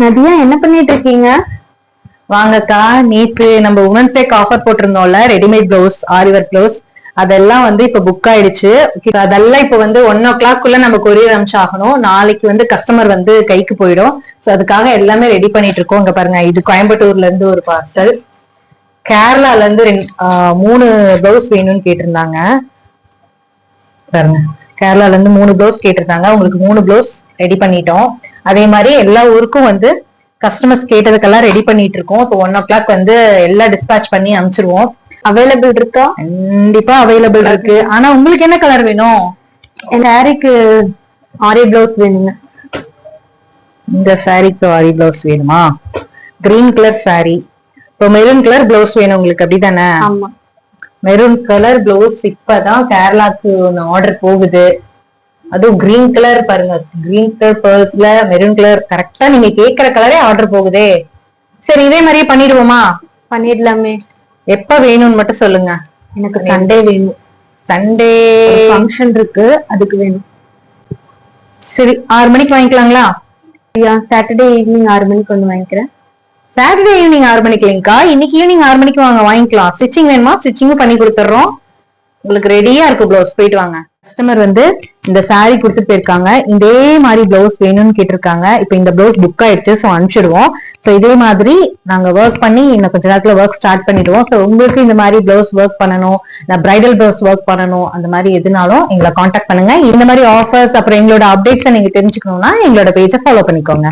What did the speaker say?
நதியா என்ன பண்ணிட்டு இருக்கீங்க? வாங்கக்கா, நேத்து நம்ம உமன்ஸ் டேக்கு ஆஃபர் போட்டிருந்தோம்ல, ரெடிமேட் பிளவுஸ், ஆரி ஒர்க் பிளவுஸ், அதெல்லாம் இப்ப புக் ஆயிடுச்சு. அதெல்லாம் இப்ப 1 o'clock நம்ம கொரியர் அனுப்பிச்சு ஆகணும். நாளைக்கு கஸ்டமர் கைக்கு போயிடும். சோ அதுக்காக எல்லாமே ரெடி பண்ணிட்டு இருக்கோம். இங்க பாருங்க, இது கோயம்புத்தூர்ல இருந்து ஒரு பார்சல். கேரளால இருந்து 3 பிளவுஸ் வேணும்னு கேட்டிருந்தாங்க. பாருங்க, கேரளால இருந்து 3 பிளவுஸ் கேட்டிருந்தாங்க. உங்களுக்கு 3 பிளவுஸ் ரெடி பண்ணிட்டோம். அதே மாதிரி எல்லா ஊருக்கும் கஸ்டமர்ஸ் கேட்டதுக்கெல்லாம் ரெடி பண்ணிட்டு இருக்கோம். இப்போ 1 o'clock எல்லாம் டிஸ்பேச் பண்ணி அனுப்பிச்சிருவோம். அவைலபிள் இருக்கா? கண்டிப்பா அவைலபிள் இருக்கு. ஆனா உங்களுக்கு என்ன கலர் வேணும்? என் சாரிக்கு ஆரி பிளவுஸ் வேணுங்க. இந்த சாரிக்கு ஆரி பிளவுஸ் வேணுமா? Green colour sorry. இப்போ மெரூன் கலர் பிளவுஸ் வேணும் உங்களுக்கு, அப்படிதானே? ஆமா, மெரூன் கலர் பிளவுஸ் இப்பதான் கேரளாக்கு ஆர்டர் போகுது. அதுவும் கிரீன் கலர் பாருங்க, கிரீன் கலர் பர்ஸ்ல மெரூன் கலர், கரெக்டா நீங்க கேக்குற கலரே ஆர்டர் போகுதே. சரி, இதே மாதிரியே பண்ணிடுவோமா? பண்ணிடலாமே. எப்ப வேணும்னு மட்டும் சொல்லுங்க. எனக்கு சண்டே வேணும். சண்டே ஃபங்க்ஷன் இருக்கு, அதுக்கு வேணும். சரி, 6 மணிக்கு வாங்கிக்கலாங்களா? சாட்டர்டே ஈவினிங் 6 மணிக்கு வாங்கிக்கிறேன். சாட்டர்டே ஈவினிங் 6 மணிக்கு இல்லைங்கக்கா, இன்னைக்கு ஈவினிங் 6 மணிக்கு வாங்க, வாங்கிக்கலாம். ஸ்டிச்சிங் வேணுமா? ஸ்டிச்சிங்கும் பண்ணி கொடுத்துட்றோம். உங்களுக்கு ரெடியா இருக்கு பிளவுஸ். போயிட்டு வாங்க. கஸ்டமர் இந்த சாரி கொடுத்துட்டு போயிருக்காங்க. இதே மாதிரி பிளவுஸ் வேணும்னு கேட்டிருக்காங்க. இப்ப இந்த பிளவுஸ் புக் ஆயிடுச்சு, சோ அனுப்பிச்சிடுவோம். சோ இதே மாதிரி நாங்க ஒர்க் பண்ணி இன்னும் கொஞ்ச நேரத்துல ஒர்க் ஸ்டார்ட் பண்ணிடுவோம். சோ உங்களுக்கு இந்த மாதிரி பிளவுஸ் ஒர்க் பண்ணணும், பிரைடல் பிளவுஸ் ஒர்க் பண்ணணும், அந்த மாதிரி எதுனாலும் எங்களை காண்டாக்ட் பண்ணுங்க. இந்த மாதிரி ஆஃபர்ஸ் அப்புறம் எங்களோட அப்டேட்ஸ் நீங்க தெரிஞ்சுக்கணும்னா எங்களோட பேஜை ஃபாலோ பண்ணிக்கோங்க.